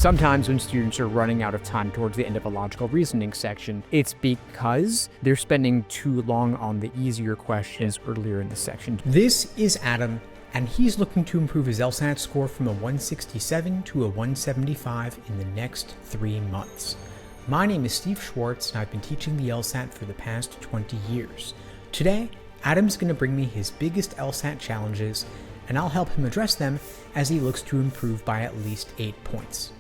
Sometimes when students are running out of time towards the end of a logical reasoning section, it's because they're spending too long on the easier questions earlier in the section. This is Adam, and he's looking to improve his LSAT score from a 167 to a 175 in the next 3 months. My name is Steve Schwartz, and I've been teaching the LSAT for the past 20 years. Today, Adam's going to bring me his biggest LSAT challenges, and I'll help him address them as he looks to improve by at least 8 points.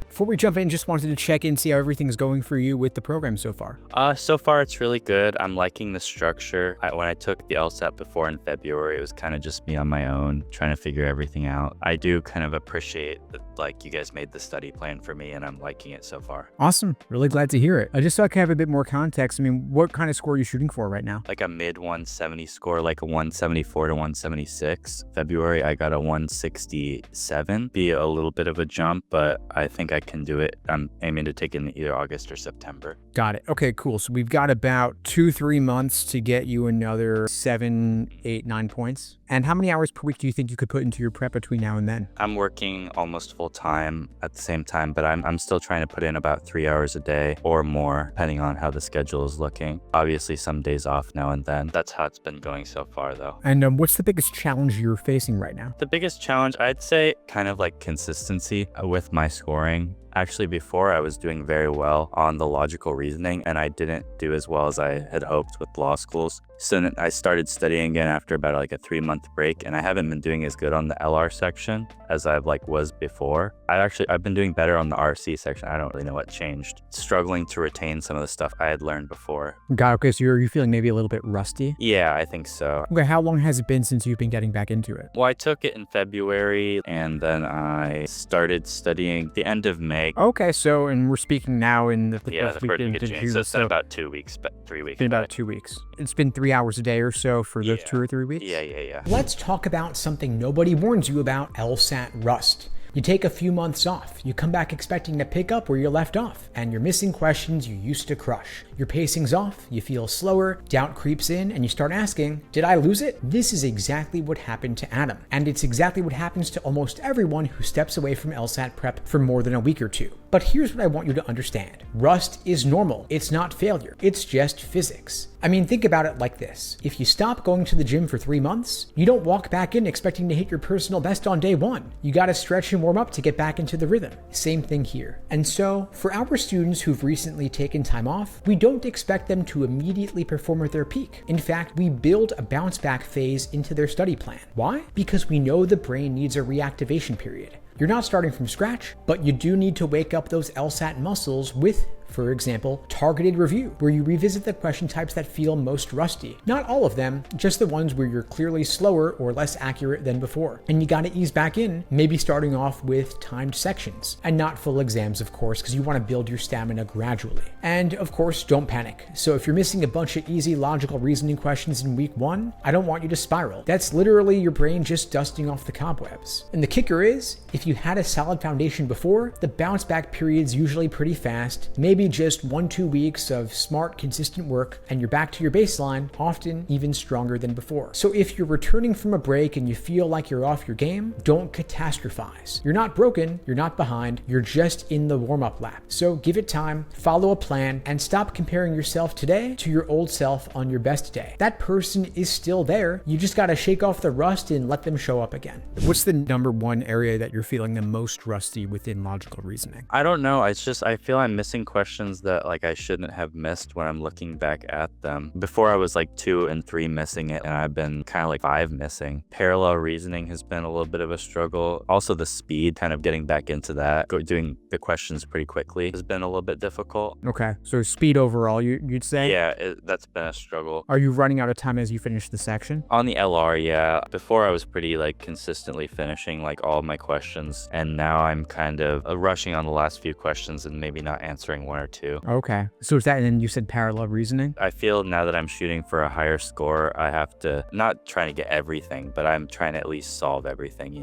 Before we jump in, just wanted to check in, see how everything's going for you with the program so far. So far it's really good. I'm liking the structure. When I took the LSAT before in February, it was kind of just me on my own, trying to figure everything out. I do kind of appreciate that, you guys made the study plan for me, and I'm liking it so far. Awesome. Really glad to hear it. Just so I can have a bit more context, what kind of score are you shooting for right now? Like a mid 170 score, like a 174 to 176. February, I got a 167. Be a little bit of a jump, but I think I can do it. I'm aiming to take it in either August or September. Got it. Okay, cool. So we've got about 2-3 months to get you another 7, 8, 9 points. And how many hours per week do you think you could put into your prep between now and then? I'm working almost full time at the same time, but I'm still trying to put in about 3 hours a day or more, depending on how the schedule is looking. Obviously, some days off now and then. That's how it's been going so far, though. And what's the biggest challenge you're facing right now? The biggest challenge, I'd say, kind of like consistency with my scoring. Actually, before I was doing very well on the logical reasoning, and I didn't do as well as I had hoped with law schools. So then I started studying again after about a 3-month break, and I haven't been doing as good on the LR section as I was before. I've been doing better on the RC section. I don't really know what changed. Struggling to retain some of the stuff I had learned before. Got it. Okay, so you're feeling maybe a little bit rusty? Yeah, I think so. Okay, how long has it been since you've been getting back into it? Well, I took it in February, and then I started studying the end of May. Okay, so, and we're speaking now in the first week of June, so it's been about 2 weeks, 3 weeks. It's been about 2 weeks. It's been 3 hours a day or so for those 2 or 3 weeks? Yeah. Let's talk about something nobody warns you about, LSAT rust. You take a few months off, you come back expecting to pick up where you left off, and you're missing questions you used to crush. Your pacing's off, you feel slower, doubt creeps in, and you start asking, did I lose it? This is exactly what happened to Adam, and it's exactly what happens to almost everyone who steps away from LSAT prep for more than a week or two. But here's what I want you to understand. Rust is normal. It's not failure. It's just physics. Think about it like this. If you stop going to the gym for 3 months, you don't walk back in expecting to hit your personal best on day 1. You gotta stretch and warm up to get back into the rhythm. Same thing here. And so, for our students who've recently taken time off, we don't expect them to immediately perform at their peak. In fact, we build a bounce back phase into their study plan. Why? Because we know the brain needs a reactivation period. You're not starting from scratch, but you do need to wake up those LSAT muscles with, for example, targeted review, where you revisit the question types that feel most rusty. Not all of them, just the ones where you're clearly slower or less accurate than before. And you gotta ease back in, maybe starting off with timed sections, and not full exams, of course, because you wanna build your stamina gradually. And of course, don't panic. So if you're missing a bunch of easy logical reasoning questions in week 1, I don't want you to spiral. That's literally your brain just dusting off the cobwebs. And the kicker is, if you had a solid foundation before, the bounce back period's usually pretty fast, maybe just 1-2 weeks of smart, consistent work, and you're back to your baseline, often even stronger than before. So if you're returning from a break and you feel like you're off your game, don't catastrophize. You're not broken, you're not behind, you're just in the warm-up lap. So give it time, follow a plan, and stop comparing yourself today to your old self on your best day. That person is still there, you just gotta shake off the rust and let them show up again. What's the number one area that you're feeling the most rusty within logical reasoning? I don't know, it's just I feel I'm missing questions that I shouldn't have missed when I'm looking back at them. Before I was 2 and 3 missing it, and I've been kind of 5 missing. Parallel reasoning has been a little bit of a struggle. Also the speed, kind of getting back into that, doing the questions pretty quickly has been a little bit difficult. Okay, so speed overall, you'd say? Yeah, that's been a struggle. Are you running out of time as you finish the section? On the LR, yeah. Before I was pretty consistently finishing all of my questions, and now I'm kind of rushing on the last few questions and maybe not answering 1 or 2. Okay. So is that, and then you said parallel reasoning? I feel now that I'm shooting for a higher score, I have to, not trying to get everything, but I'm trying to at least solve everything,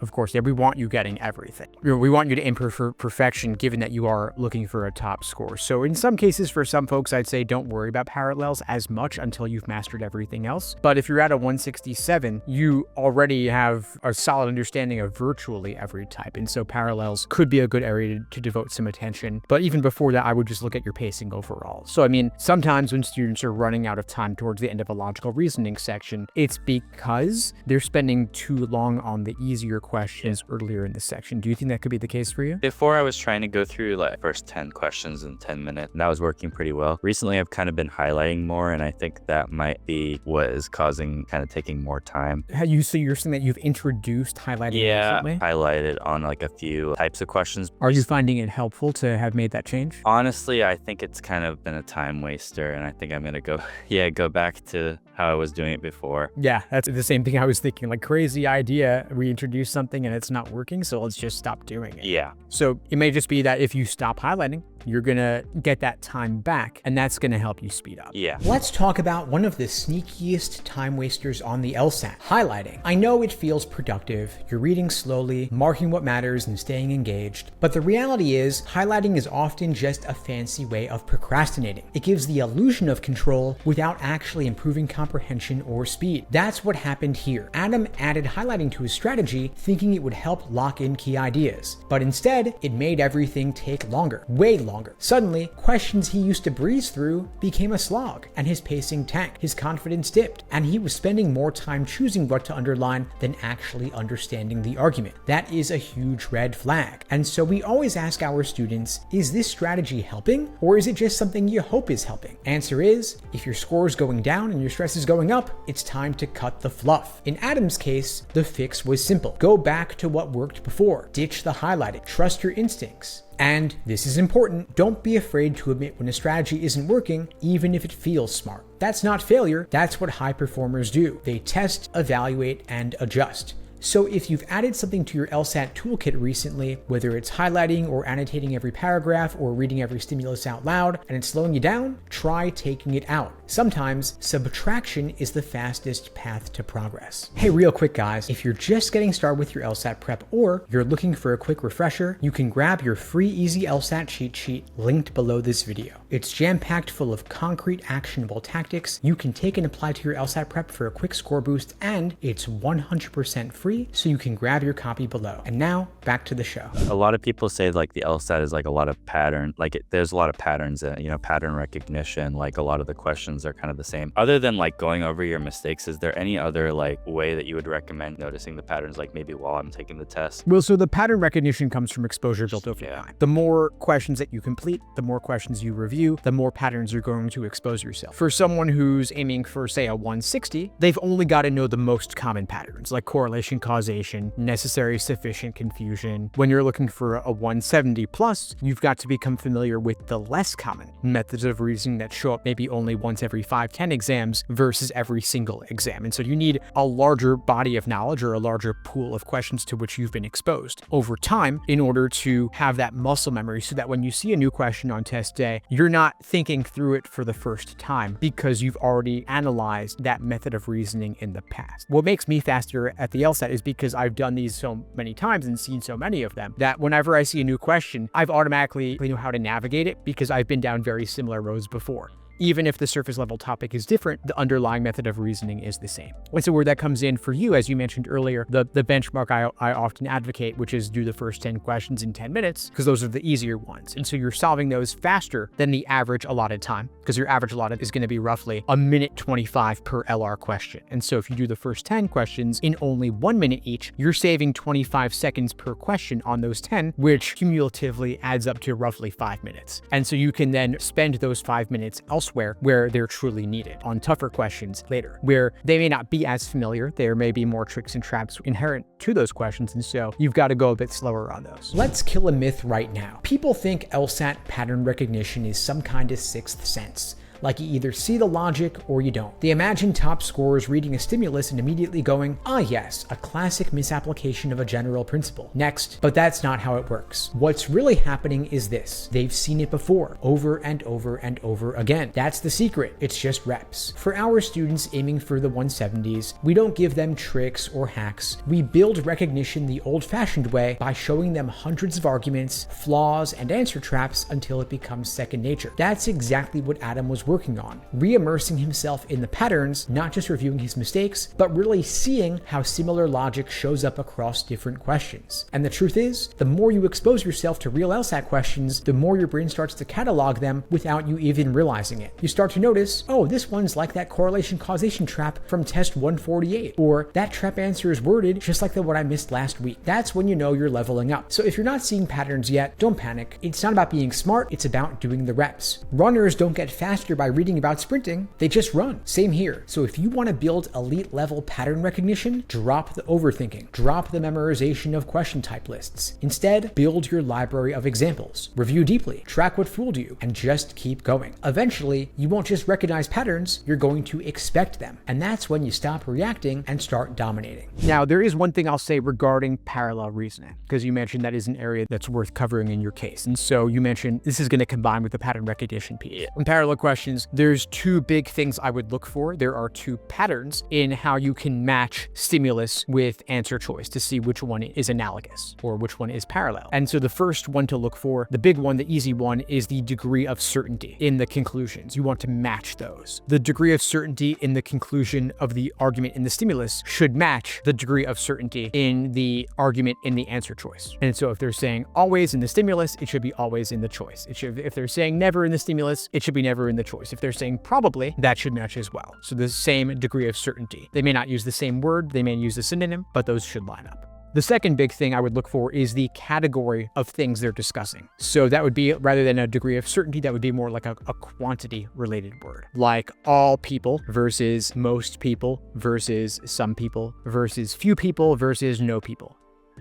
of course, yeah, we want you getting everything. We want you to aim for perfection, given that you are looking for a top score. So in some cases, for some folks, I'd say don't worry about parallels as much until you've mastered everything else. But if you're at a 167, you already have a solid understanding of virtually every type. And so parallels could be a good area to devote some attention. But even before that, I would just look at your pacing overall. So I mean, sometimes when students are running out of time towards the end of a logical reasoning section, it's because they're spending too long on the easier questions earlier in the section. Do you think that could be the case for you? Before I was trying to go through like first 10 questions in 10 minutes, and that was working pretty well. Recently, I've kind of been highlighting more, and I think that might be what is causing kind of taking more time. So you're saying that you've introduced highlighting recently? Highlighted on like a few types of questions. Are you finding it helpful to have made that change? Honestly, I think it's kind of been a time waster, and I think I'm gonna go back to how I was doing it before. Yeah, that's the same thing I was thinking. Like, crazy idea, we introduce something and it's not working, so let's just stop doing it. Yeah. So it may just be that if you stop highlighting, you're gonna get that time back, and that's gonna help you speed up. Yeah. Let's talk about one of the sneakiest time wasters on the LSAT, highlighting. I know it feels productive, you're reading slowly, marking what matters, and staying engaged, but the reality is, highlighting is often just a fancy way of procrastinating. It gives the illusion of control without actually improving comprehension or speed. That's what happened here. Adam added highlighting to his strategy, thinking it would help lock in key ideas, but instead, it made everything take longer, way longer. Suddenly, questions he used to breeze through became a slog, and his pacing tanked, his confidence dipped, and he was spending more time choosing what to underline than actually understanding the argument. That is a huge red flag. And so we always ask our students, is this strategy helping, or is it just something you hope is helping? Answer is, if your score is going down and your stress is going up, it's time to cut the fluff. In Adam's case, the fix was simple. Go back to what worked before. Ditch the highlighting. Trust your instincts. And this is important, don't be afraid to admit when a strategy isn't working, even if it feels smart. That's not failure, that's what high performers do. They test, evaluate, and adjust. So if you've added something to your LSAT toolkit recently, whether it's highlighting or annotating every paragraph or reading every stimulus out loud, and it's slowing you down, try taking it out. Sometimes subtraction is the fastest path to progress. Hey, real quick guys, if you're just getting started with your LSAT prep or you're looking for a quick refresher, you can grab your free easy LSAT cheat sheet linked below this video. It's jam-packed full of concrete actionable tactics you can take and apply to your LSAT prep for a quick score boost, and it's 100% free, so you can grab your copy below. And now back to the show. A lot of people say like the LSAT is like a lot of pattern, there's a lot of patterns, pattern recognition, like a lot of the questions are kind of the same. Other than like going over your mistakes, is there any other like way that you would recommend noticing the patterns, like maybe while I'm taking the test? Well, so the pattern recognition comes from exposure built over time. The more questions that you complete, the more questions you review, the more patterns you're going to expose yourself. For someone who's aiming for, say, a 160, they've only got to know the most common patterns, like correlation, causation, necessary, sufficient, confusion. When you're looking for a 170 plus, you've got to become familiar with the less common methods of reasoning that show up maybe only once every 5-10 exams versus every single exam. And so you need a larger body of knowledge or a larger pool of questions to which you've been exposed over time in order to have that muscle memory, so that when you see a new question on test day, you're not thinking through it for the first time because you've already analyzed that method of reasoning in the past. What makes me faster at the LSAT is because I've done these so many times and seen so many of them that whenever I see a new question, I've automatically know how to navigate it because I've been down very similar roads before. Even if the surface level topic is different, the underlying method of reasoning is the same. And so where that comes in for you, as you mentioned earlier, the benchmark I often advocate, which is do the first 10 questions in 10 minutes, because those are the easier ones. And so you're solving those faster than the average allotted time, because your average allotted is going to be roughly 1:25 per LR question. And so if you do the first 10 questions in only 1 minute each, you're saving 25 seconds per question on those 10, which cumulatively adds up to roughly 5 minutes. And so you can then spend those 5 minutes elsewhere where they're truly needed, on tougher questions later, where they may not be as familiar. There may be more tricks and traps inherent to those questions, and so you've got to go a bit slower on those. Let's kill a myth right now. People think LSAT pattern recognition is some kind of sixth sense. like you either see the logic or you don't. They imagine top scorers reading a stimulus and immediately going, ah yes, a classic misapplication of a general principle. Next. But that's not how it works. What's really happening is this. They've seen it before, over and over and over again. That's the secret. It's just reps. For our students aiming for the 170s, we don't give them tricks or hacks. We build recognition the old-fashioned way by showing them hundreds of arguments, flaws, and answer traps until it becomes second nature. That's exactly what Adam was working on, re-immersing himself in the patterns, not just reviewing his mistakes, but really seeing how similar logic shows up across different questions. And the truth is, the more you expose yourself to real LSAT questions, the more your brain starts to catalog them without you even realizing it. You start to notice, oh, this one's like that correlation causation trap from test 148, or that trap answer is worded just like the one I missed last week. That's when you know you're leveling up. So if you're not seeing patterns yet, don't panic. It's not about being smart, it's about doing the reps. Runners don't get faster by reading about sprinting, they just run. Same here. So if you want to build elite level pattern recognition, drop the overthinking, drop the memorization of question type lists. Instead, build your library of examples, review deeply, track what fooled you, and just keep going. Eventually, you won't just recognize patterns, you're going to expect them. And that's when you stop reacting and start dominating. Now, there is one thing I'll say regarding parallel reasoning, because you mentioned that is an area that's worth covering in your case. And so you mentioned this is going to combine with the pattern recognition piece. In parallel questions, there's two big things I would look for. There are two patterns in how you can match stimulus with answer choice to see which one is analogous or which one is parallel. And so the first one to look for, the big one, the easy one, is the degree of certainty in the conclusions. You want to match those. The degree of certainty in the conclusion of the argument in the stimulus should match the degree of certainty in the argument in the answer choice. And so if they're saying always in the stimulus, it should be always in the choice. If they're saying never in the stimulus, it should be never in the choice. If they're saying probably, that should match as well. So the same degree of certainty. They may not use the same word, they may use a synonym, but those should line up. The second big thing I would look for is the category of things they're discussing. So that would be, rather than a degree of certainty, that would be more like a quantity related word, like all people versus most people versus some people versus few people versus no people.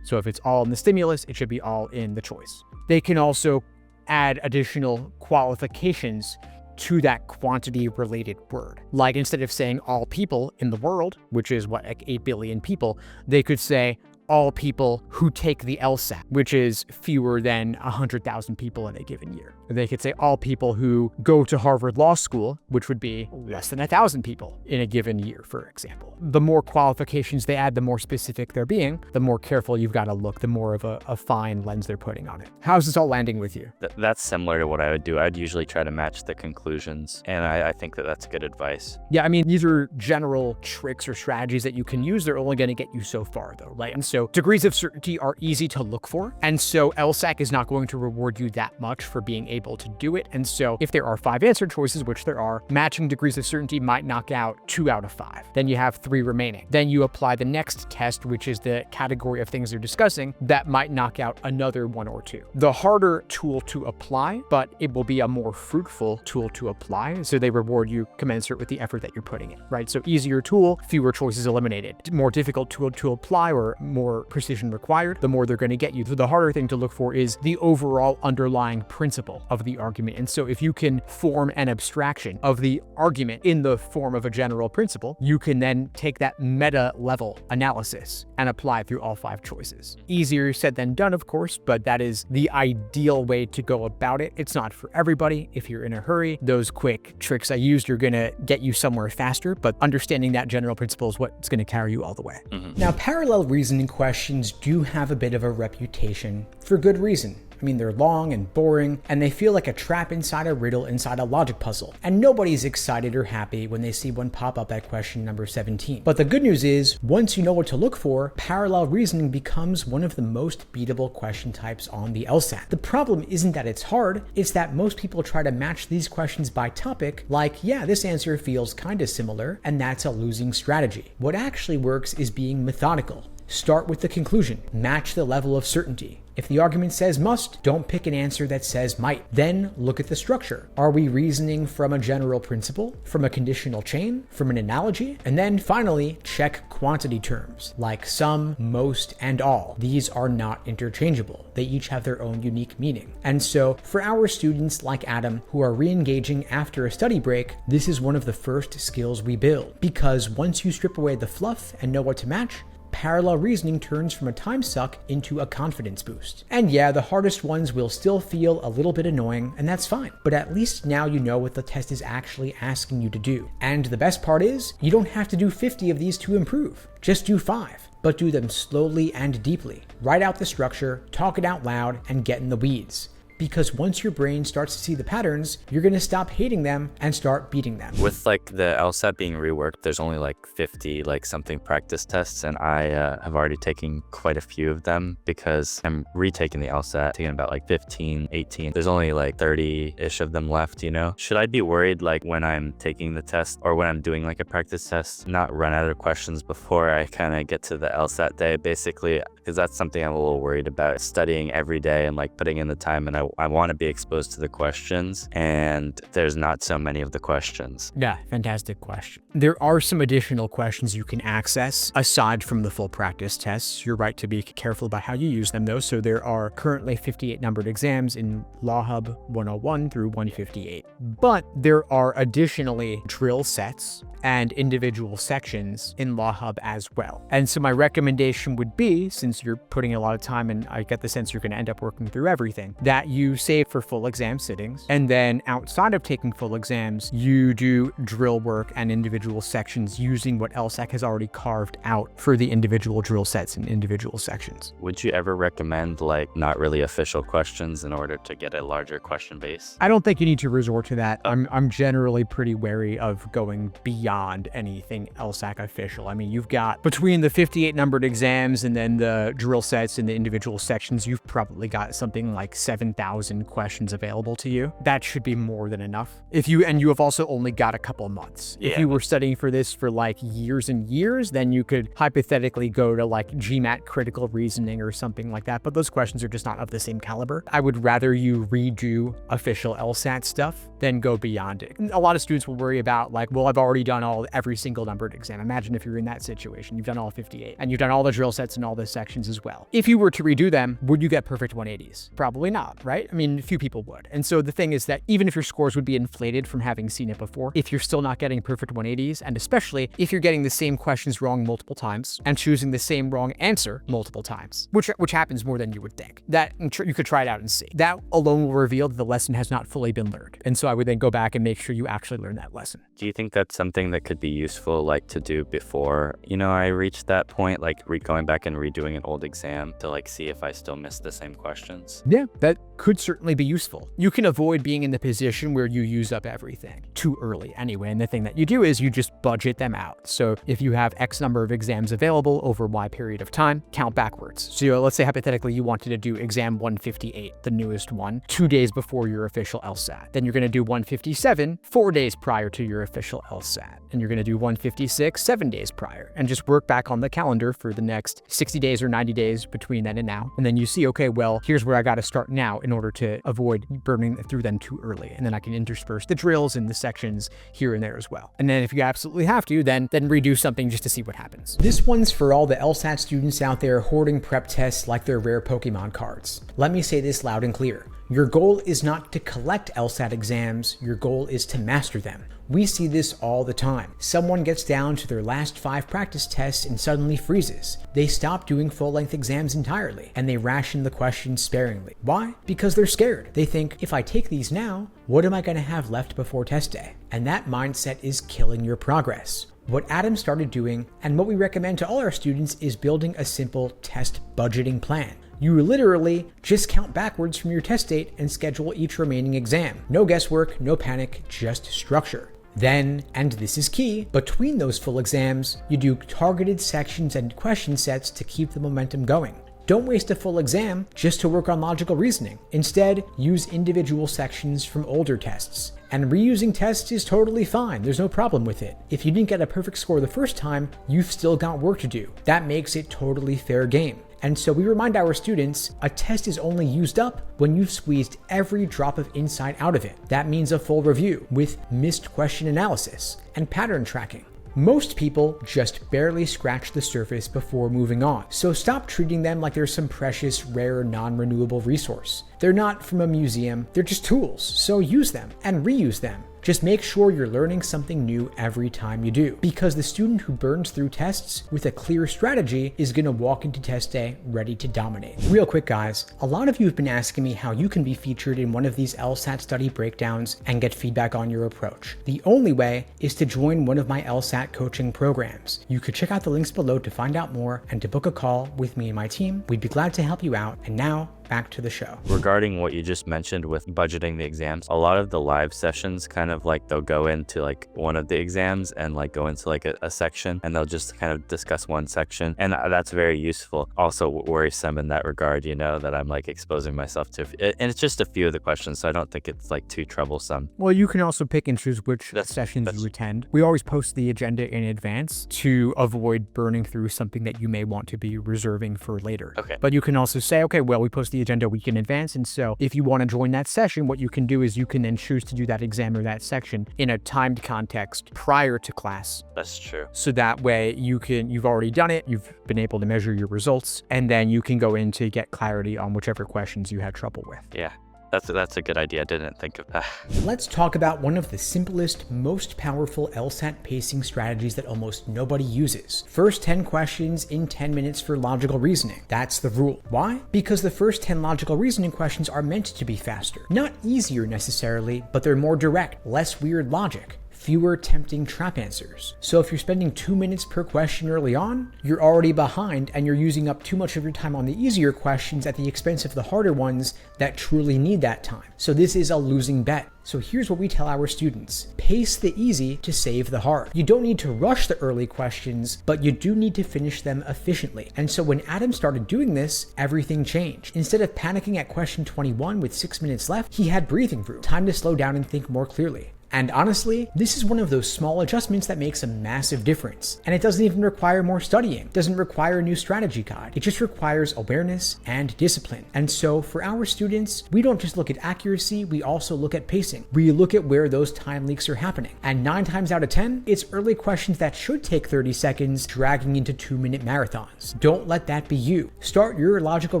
So if it's all in the stimulus, it should be all in the choice. They can also add additional qualifications to that quantity related word. Like instead of saying all people in the world, which is what, like 8 billion people, they could say all people who take the LSAT, which is fewer than 100,000 people in a given year. They could say all people who go to Harvard Law School, which would be less than 1,000 people in a given year, for example. The more qualifications they add, the more specific they're being, the more careful you've got to look, the more of a fine lens they're putting on it. How's this all landing with you? That's similar to what I would do. I'd usually try to match the conclusions, and I think that that's good advice. Yeah, I mean, these are general tricks or strategies that you can use. They're only going to get you so far, though, right? And so degrees of certainty are easy to look for, and so LSAC is not going to reward you that much for being able to do it. And so if there are 5 answer choices, which there are, matching degrees of certainty might knock out 2 out of 5. Then you have 3 remaining. Then you apply the next test, which is the category of things they're discussing, that might knock out another 1 or 2. The harder tool to apply, but it will be a more fruitful tool to apply, so they reward you commensurate with the effort that you're putting in, right? So easier tool, fewer choices eliminated. More difficult tool to apply or more precision required, the more they're going to get you. The harder thing to look for is the overall underlying principle of the argument. And so if you can form an abstraction of the argument in the form of a general principle, you can then take that meta level analysis and apply it through all 5 choices. Easier said than done, of course, but that is the ideal way to go about it. It's not for everybody. If you're in a hurry, those quick tricks I used are going to get you somewhere faster, but understanding that general principle is what's going to carry you all the way. Now, parallel reasoning questions do have a bit of a reputation for good reason. I mean, they're long and boring, and they feel like a trap inside a riddle inside a logic puzzle. And nobody's excited or happy when they see one pop up at question number 17. But the good news is, once you know what to look for, parallel reasoning becomes one of the most beatable question types on the LSAT. The problem isn't that it's hard, it's that most people try to match these questions by topic, like, yeah, this answer feels kinda similar, and that's a losing strategy. What actually works is being methodical. Start with the conclusion, match the level of certainty. If the argument says must, don't pick an answer that says might. Then look at the structure. Are we reasoning from a general principle, from a conditional chain, from an analogy? And then finally, check quantity terms like some, most, and all. These are not interchangeable. They each have their own unique meaning. And so for our students like Adam who are re-engaging after a study break, this is one of the first skills we build. Because once you strip away the fluff and know what to match, parallel reasoning turns from a time suck into a confidence boost. And yeah, the hardest ones will still feel a little bit annoying, and that's fine. But at least now you know what the test is actually asking you to do. And the best part is, you don't have to do 50 of these to improve. Just do 5. But do them slowly and deeply. Write out the structure, talk it out loud, and get in the weeds. Because once your brain starts to see the patterns, you're going to stop hating them and start beating them. With like the LSAT being reworked, there's only like 50 like something practice tests, and I have already taken quite a few of them because I'm retaking the LSAT, taking about like 15, 18. There's only like 30-ish of them left, you know? Should I be worried like when I'm taking the test or when I'm doing like a practice test, not run out of questions before I kind of get to the LSAT day, basically? Because that's something I'm a little worried about, studying every day and like putting in the time, and I want to be exposed to the questions, and there's not so many of the questions. Yeah, fantastic question. There are some additional questions you can access aside from the full practice tests. You're right to be careful about how you use them though. So there are currently 58 numbered exams in Law Hub 101 through 158. But there are additionally drill sets and individual sections in Law Hub as well. And so my recommendation would be, since you're putting a lot of time and I get the sense you're going to end up working through everything, that you save for full exam sittings. And then outside of taking full exams, you do drill work and individual sections using what LSAC has already carved out for the individual drill sets and individual sections. Would you ever recommend like not really official questions in order to get a larger question base? I don't think you need to resort to that. I'm generally pretty wary of going beyond anything LSAC official. I mean, you've got between the 58 numbered exams and then the drill sets and the individual sections, you've probably got something like 7,000 questions available to you. That should be more than enough. You have also only got a couple months. Yeah. If you were studying for this for like years and years, then you could hypothetically go to like GMAT critical reasoning or something like that. But those questions are just not of the same caliber. I would rather you redo official LSAT stuff than go beyond it. A lot of students will worry about like, well, I've already done every single numbered exam. Imagine if you're in that situation. You've done all 58 and you've done all the drill sets and all the sections as well. If you were to redo them, would you get perfect 180s? Probably not, right? I mean, few people would. And so the thing is that even if your scores would be inflated from having seen it before, if you're still not getting perfect 180s, and especially if you're getting the same questions wrong multiple times and choosing the same wrong answer multiple times, which happens more than you would think, that you could try it out and see. That alone will reveal that the lesson has not fully been learned. And so I would then go back and make sure you actually learn that lesson. Do you think that's something that could be useful like to do before, I reach that point, like going back and redoing an old exam to like see if I still missed the same questions? Yeah, that could certainly be useful. You can avoid being in the position where you use up everything too early anyway. And the thing that you do is you just budget them out. So if you have X number of exams available over Y period of time, count backwards. So let's say hypothetically you wanted to do exam 158, the newest one, 2 days before your official LSAT. Then you're going to do 157 4 days prior to your official LSAT. And you're going to do 156 7 days prior, and just work back on the calendar for the next 60 days or 90 days between then and now. And then you see, okay, well, here's where I got to start now in order to avoid burning through them too early. And then I can intersperse the drills and the sections here and there as well. And then if you absolutely have to, then redo something just to see what happens. This one's for all the LSAT students out there hoarding prep tests like they're rare Pokemon cards. Let me say this loud and clear. Your goal is not to collect LSAT exams, your goal is to master them. We see this all the time. Someone gets down to their last 5 practice tests and suddenly freezes. They stop doing full-length exams entirely, and they ration the questions sparingly. Why? Because they're scared. They think, if I take these now, what am I going to have left before test day? And that mindset is killing your progress. What Adam started doing, and what we recommend to all our students, is building a simple test budgeting plan. You literally just count backwards from your test date and schedule each remaining exam. No guesswork, no panic, just structure. Then, and this is key, between those full exams, you do targeted sections and question sets to keep the momentum going. Don't waste a full exam just to work on logical reasoning. Instead, use individual sections from older tests. And reusing tests is totally fine, there's no problem with it. If you didn't get a perfect score the first time, you've still got work to do. That makes it totally fair game. And so we remind our students, a test is only used up when you've squeezed every drop of insight out of it. That means a full review with missed question analysis and pattern tracking. Most people just barely scratch the surface before moving on, so stop treating them like they're some precious, rare, non-renewable resource. They're not from a museum, they're just tools, so use them and reuse them. Just make sure you're learning something new every time you do, because the student who burns through tests with a clear strategy is going to walk into test day ready to dominate. Real quick guys, a lot of you have been asking me how you can be featured in one of these LSAT study breakdowns and get feedback on your approach. The only way is to join one of my LSAT coaching programs. You could check out the links below to find out more and to book a call with me and my team. We'd be glad to help you out. And now, back to the show. Regarding what you just mentioned with budgeting the exams, a lot of the live sessions kind of like they'll go into like one of the exams and like go into like a section, and they'll just kind of discuss one section, and that's very useful. Also worrisome in that regard, you know, that I'm like exposing myself to, and it's just a few of the questions, so I don't think it's like too troublesome. Well, you can also pick and choose which sessions you attend. We always post the agenda in advance to avoid burning through something that you may want to be reserving for later. Okay. But you can also say, okay, well, we post the agenda a week in advance, and so if you want to join that session, what you can do is you can then choose to do that exam or that section in a timed context prior to class. That's true. So that way you've already done it, you've been able to measure your results, and then you can go in to get clarity on whichever questions you had trouble with. Yeah. That's a good idea. I didn't think of that. Let's talk about one of the simplest, most powerful LSAT pacing strategies that almost nobody uses. First 10 questions in 10 minutes for logical reasoning. That's the rule. Why? Because the first 10 logical reasoning questions are meant to be faster. Not easier necessarily, but they're more direct, less weird logic. Fewer tempting trap answers. So if you're spending 2 minutes per question early on, you're already behind and you're using up too much of your time on the easier questions at the expense of the harder ones that truly need that time. So this is a losing bet. So here's what we tell our students. Pace the easy to save the hard. You don't need to rush the early questions, but you do need to finish them efficiently. And so when Adam started doing this, everything changed. Instead of panicking at question 21 with 6 minutes left, he had breathing room, time to slow down and think more clearly. And honestly, this is one of those small adjustments that makes a massive difference. And it doesn't even require more studying. It doesn't require a new strategy guide. It just requires awareness and discipline. And so for our students, we don't just look at accuracy, we also look at pacing. We look at where those time leaks are happening. And 9 times out of 10, it's early questions that should take 30 seconds dragging into 2-minute marathons. Don't let that be you. Start your logical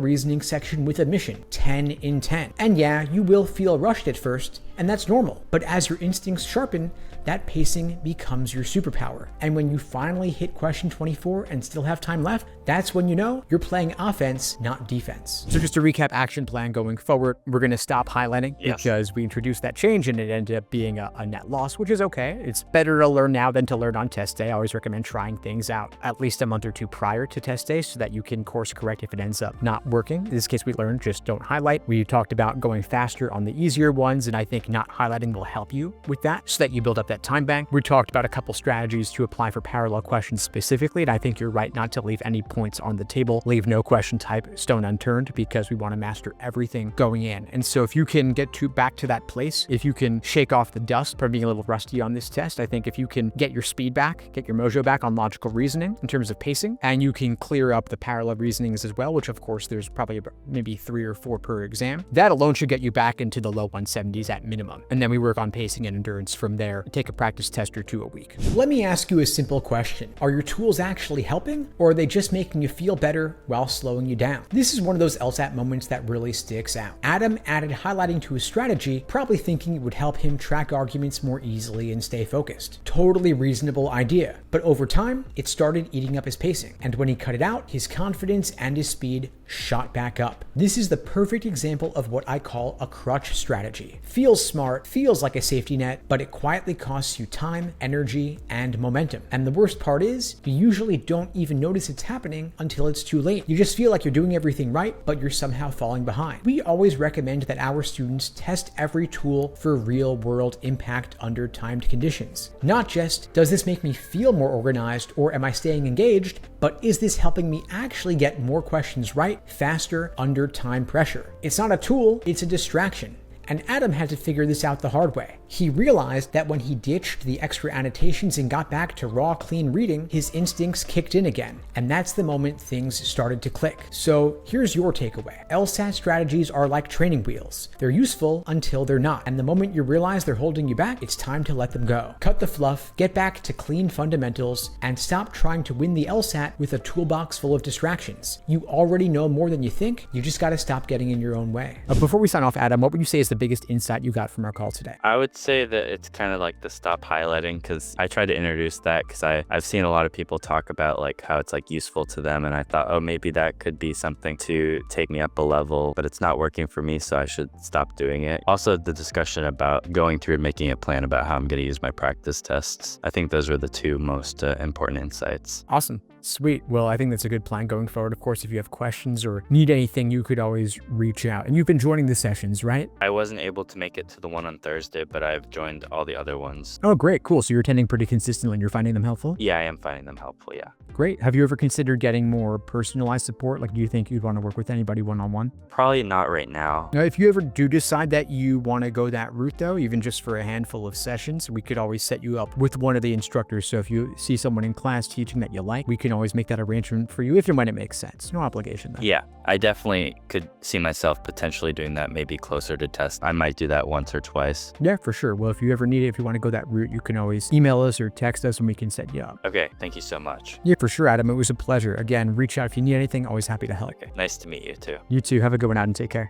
reasoning section with a mission, 10 in 10. And yeah, you will feel rushed at first, and that's normal. But as your instincts sharpen, that pacing becomes your superpower. And when you finally hit question 24 and still have time left, that's when you know you're playing offense, not defense. So just to recap action plan going forward, we're going to stop highlighting because we introduced that change and it ended up being a net loss, which is okay. It's better to learn now than to learn on test day. I always recommend trying things out at least a month or two prior to test day so that you can course correct if it ends up not working. In this case, we learned just don't highlight. We talked about going faster on the easier ones, and I think not highlighting will help you with that so that you build up that time bank. We talked about a couple strategies to apply for parallel questions specifically, and I think you're right not to leave any points on the table. Leave no question type stone unturned because we want to master everything going in. And so if you can get back to that place, if you can shake off the dust from being a little rusty on this test, I think if you can get your speed back, get your mojo back on logical reasoning in terms of pacing, and you can clear up the parallel reasonings as well, which of course there's probably about maybe 3 or 4 per exam, that alone should get you back into the low 170s at minimum. And then we work on pacing and endurance from there. Take a practice test or 2 a week. Let me ask you a simple question. Are your tools actually helping, or are they just making you feel better while slowing you down? This is one of those LSAT moments that really sticks out. Adam added highlighting to his strategy, probably thinking it would help him track arguments more easily and stay focused. Totally reasonable idea. But over time, it started eating up his pacing. And when he cut it out, his confidence and his speed shot back up. This is the perfect example of what I call a crutch strategy. Feels smart, feels like a safety net, but it quietly costs you time, energy, and momentum. And the worst part is, you usually don't even notice it's happening until it's too late. You just feel like you're doing everything right, but you're somehow falling behind. We always recommend that our students test every tool for real-world impact under timed conditions. Not just, does this make me feel more organized or am I staying engaged, but is this helping me actually get more questions right faster under time pressure? It's not a tool, it's a distraction. And Adam had to figure this out the hard way. He realized that when he ditched the extra annotations and got back to raw, clean reading, his instincts kicked in again. And that's the moment things started to click. So here's your takeaway. LSAT strategies are like training wheels. They're useful until they're not. And the moment you realize they're holding you back, it's time to let them go. Cut the fluff, get back to clean fundamentals, and stop trying to win the LSAT with a toolbox full of distractions. You already know more than you think. You just got to stop getting in your own way. Before we sign off, Adam, what would you say is the biggest insight you got from our call today? I would say that it's kind of like the stop highlighting, because I tried to introduce that because I've seen a lot of people talk about like how it's like useful to them, and I thought, oh, maybe that could be something to take me up a level, but it's not working for me, so I should stop doing it. Also, the discussion about going through and making a plan about how I'm going to use my practice tests. I think those were the two most important insights. Awesome. Sweet. Well, I think that's a good plan going forward. Of course, if you have questions or need anything, you could always reach out. And you've been joining the sessions, right? I wasn't able to make it to the one on Thursday, but I've joined all the other ones. Oh, great. Cool. So you're attending pretty consistently and you're finding them helpful? Yeah, I am finding them helpful, yeah. Great. Have you ever considered getting more personalized support? Like, do you think you'd want to work with anybody one-on-one? Probably not right now. Now, if you ever do decide that you want to go that route, though, even just for a handful of sessions, we could always set you up with one of the instructors. So if you see someone in class teaching that you like, we can always make that arrangement for you if and when it makes sense. No obligation, though. Yeah, I definitely could see myself potentially doing that maybe closer to test. I might do that once or twice. Yeah, for sure. Well, if you ever need it, if you want to go that route, you can always email us or text us and we can set you up. Okay, thank you so much. Yeah, for sure, Adam. It was a pleasure. Again, reach out if you need anything. Always happy to help. Okay, nice to meet you too. You too. Have a good one out and take care.